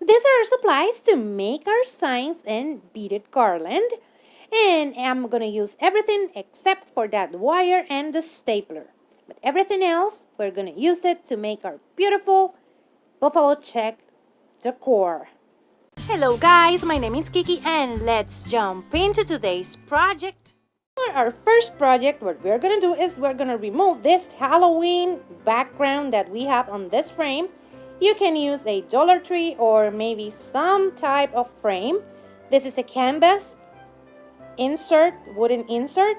These are supplies to make our signs and beaded garland. And I'm gonna use everything except for that wire and the stapler. But everything else, we're gonna use it to make our beautiful buffalo check decor. Hello guys, my name is Kiki and let's jump into today's project. For our first project, what we're gonna do is we're gonna remove this Halloween background that we have on this frame. You can use a Dollar Tree or maybe some type of frame. This is a canvas insert, wooden insert.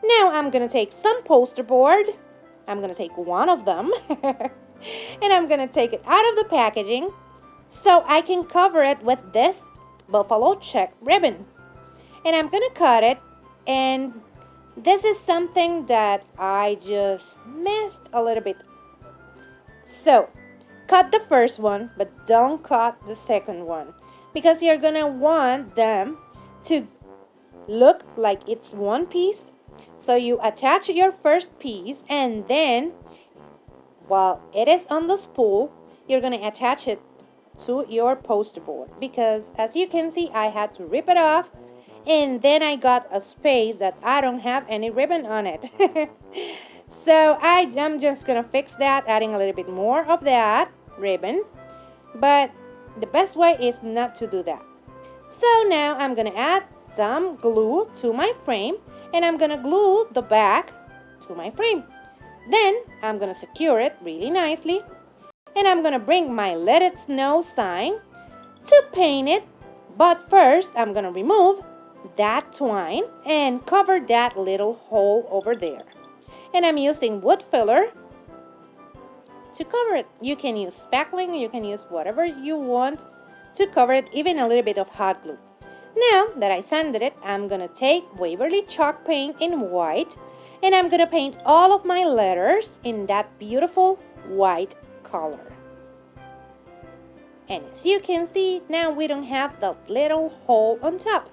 Now I'm gonna take some poster board. I'm gonna take one of them and I'm gonna take it out of the packaging so I can cover it with this buffalo check ribbon. And I'm gonna cut it, and this is something that I just missed a little bit. So cut the first one, but don't cut the second one because you're gonna want them to look like it's one piece. So you attach your first piece, and then while it is on the spool, you're gonna attach it to your poster board, because as you can see, I had to rip it off, and then I got a space that I don't have any ribbon on it. So I'm just gonna fix that, adding a little bit more of that ribbon, but the best way is not to do that. So now I'm gonna add some glue to my frame, and I'm gonna glue the back to my frame. Then I'm gonna secure it really nicely, and I'm gonna bring my Let It Snow sign to paint it. But first I'm gonna remove that twine and cover that little hole over there. And I'm using wood filler to cover it. You can use spackling, you can use whatever you want to cover it, even a little bit of hot glue. Now that I sanded it, I'm gonna take Waverly chalk paint in white, and I'm gonna paint all of my letters in that beautiful white color. And as you can see, now we don't have that little hole on top.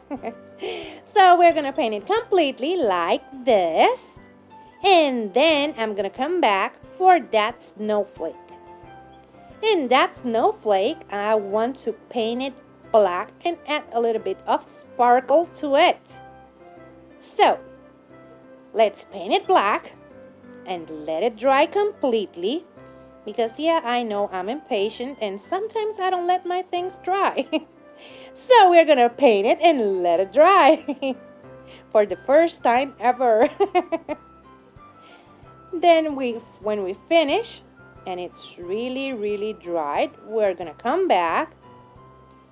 So we're gonna paint it completely like this, and then I'm gonna come back for that snowflake. In that snowflake, I want to paint it black and add a little bit of sparkle to it. So let's paint it black and let it dry completely, because yeah, I know I'm impatient and sometimes I don't let my things dry. So we're gonna paint it and let it dry for the first time ever. Then when we finish and it's really dried, we're gonna come back,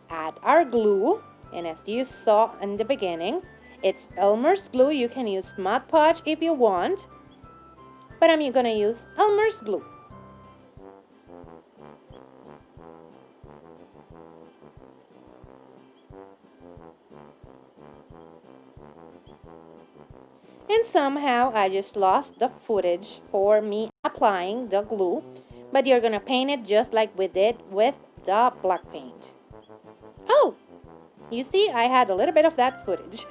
add our glue, and as you saw in the beginning, it's Elmer's glue. You can use Mod Podge if you want, but I'm gonna use Elmer's glue. And somehow I just lost the footage for me applying the glue, but you're gonna paint it just like we did with the black paint. Oh, you see, I had a little bit of that footage.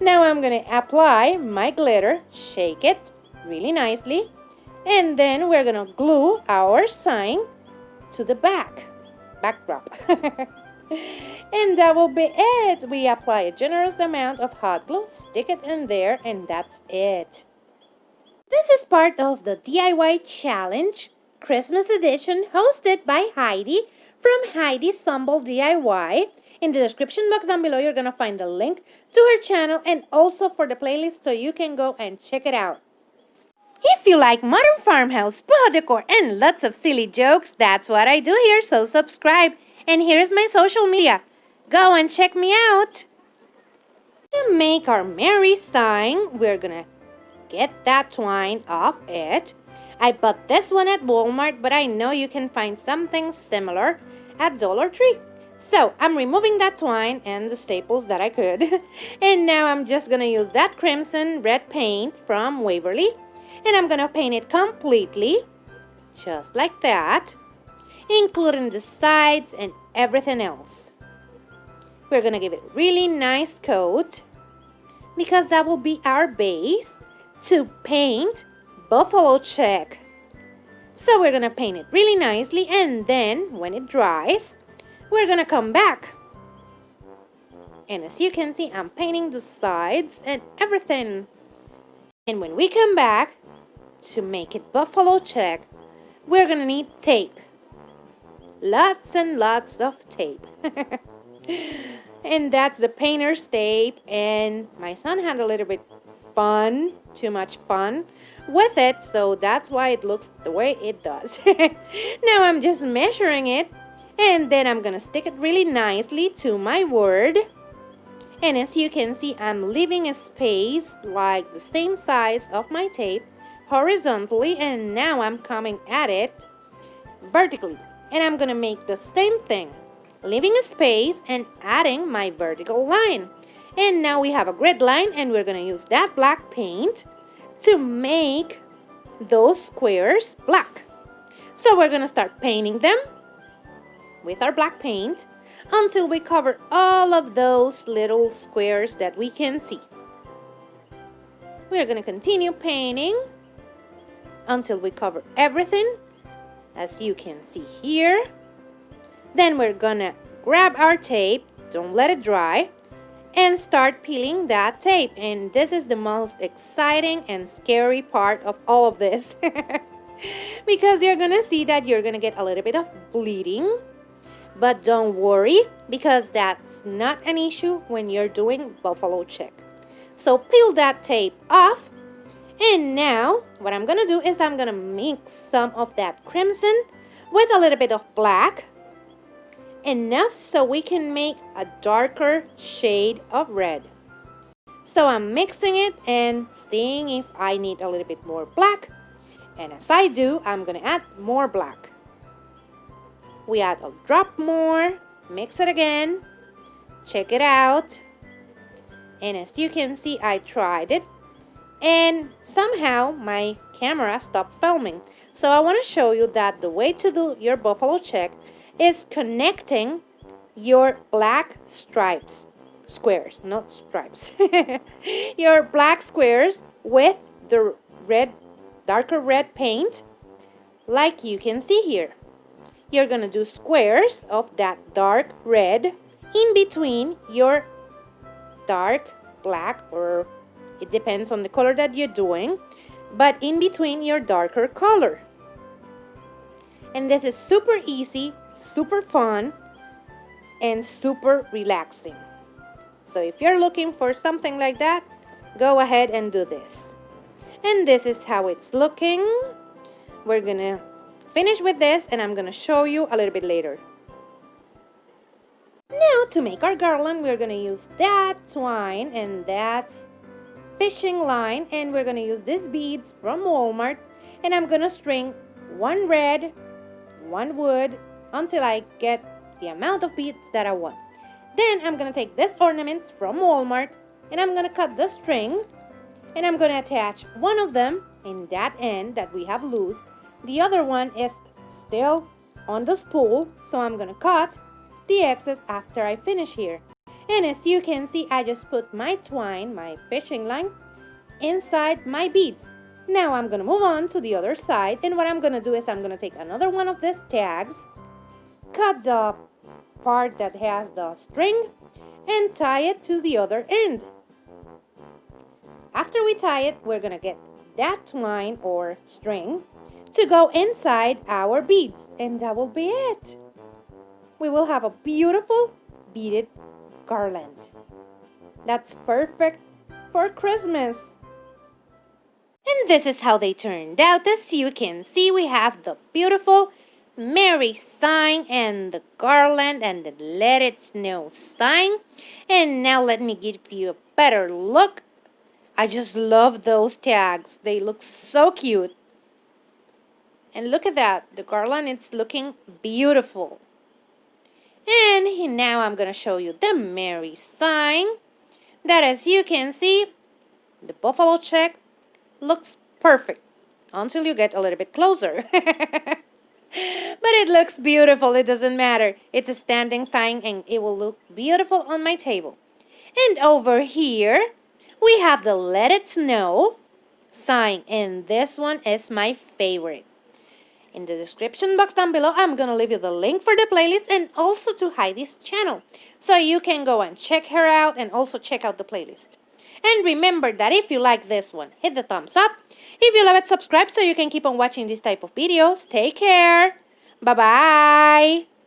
Now I'm gonna apply my glitter, shake it really nicely, and then we're gonna glue our sign to the backdrop. And that will be it. We apply a generous amount of hot glue, stick it in there, and that's it. This is part of the DIY challenge, Christmas edition, hosted by Heidi from Heidi Sonboul DIY. In the description box down below, you're gonna find the link to her channel and also for the playlist, so you can go and check it out. If you like modern farmhouse, boho decor, and lots of silly jokes, that's what I do here, so subscribe. And here's my social media. Go and check me out. To make our Mary sign, we're gonna get that twine off it. I bought this one at Walmart, but I know you can find something similar at Dollar Tree. So I'm removing that twine and the staples that I could. And now I'm just gonna use that crimson red paint from Waverly, and I'm gonna paint it completely, just like that, including the sides and everything else. We're gonna give it a really nice coat, because that will be our base to paint buffalo check. So we're gonna paint it really nicely, and then when it dries, we're gonna come back. And as you can see, I'm painting the sides and everything. And when we come back, to make it buffalo check, we're gonna need tape. Lots and lots of tape. And that's the painter's tape. And my son had a little bit fun, too much fun with it, so that's why it looks the way it does. Now I'm just measuring it, and then I'm gonna stick it really nicely to my word. And as you can see, I'm leaving a space like the same size of my tape horizontally, and now I'm coming at it vertically. And I'm gonna make the same thing, leaving a space and adding my vertical line. And now we have a grid line, and we're gonna use that black paint to make those squares black. So we're gonna start painting them with our black paint until we cover all of those little squares that we can see. We're gonna continue painting until we cover everything, as you can see here. Then we're gonna grab our tape, don't let it dry, and start peeling that tape. And this is the most exciting and scary part of all of this. Because you're gonna see that you're gonna get a little bit of bleeding. But don't worry, because that's not an issue when you're doing buffalo check. So peel that tape off. And now what I'm gonna do is I'm gonna mix some of that crimson with a little bit of black, enough so we can make a darker shade of red. So I'm mixing it and seeing if I need a little bit more black. And as I do, I'm gonna add more black. We add a drop more, mix it again, check it out. And as you can see, I tried it, and somehow my camera stopped filming. So I want to show you that the way to do your buffalo check is connecting your black squares, not stripes. Your black squares with the red, darker red paint, like you can see here. You're gonna do squares of that dark red in between your dark black, or it depends on the color that you're doing, but in between your darker color. And this is super easy, super fun, and super relaxing. So if you're looking for something like that, go ahead and do this. And this is how it's looking. We're gonna finish with this, and I'm gonna show you a little bit later. Now to make our garland, we're gonna use that twine and that fishing line, and we're gonna use these beads from Walmart, and I'm gonna string one red, one wood, until I get the amount of beads that I want. Then I'm gonna take these ornaments from Walmart, and I'm gonna cut the string, and I'm gonna attach one of them in that end that we have loose. The other one is still on the spool, so I'm gonna cut the excess after I finish here. And as you can see, I just put my twine, my fishing line, inside my beads. Now I'm gonna move on to the other side, and what I'm gonna do is I'm gonna take another one of these tags, cut the part that has the string, and tie it to the other end. After we tie it, we're gonna get that twine or string to go inside our beads, and that will be it. We will have a beautiful beaded garland. That's perfect for Christmas. And this is how they turned out. As you can see, we have the beautiful Merry sign and the garland and the Let It Snow sign. And now let me give you a better look. I just love those tags. They look so cute. And look at that. The garland is looking beautiful. And now I'm going to show you the Merry sign. That, as you can see, the buffalo check looks perfect until you get a little bit closer. But it looks beautiful. It doesn't matter. It's a standing sign, and it will look beautiful on my table. And over here, we have the Let It Snow sign, and this one is my favorite. In the description box down below, I'm gonna leave you the link for the playlist and also to Heidi's channel. So you can go and check her out and also check out the playlist. And remember that if you like this one, hit the thumbs up. If you love it, subscribe so you can keep on watching this type of videos. Take care. Bye-bye.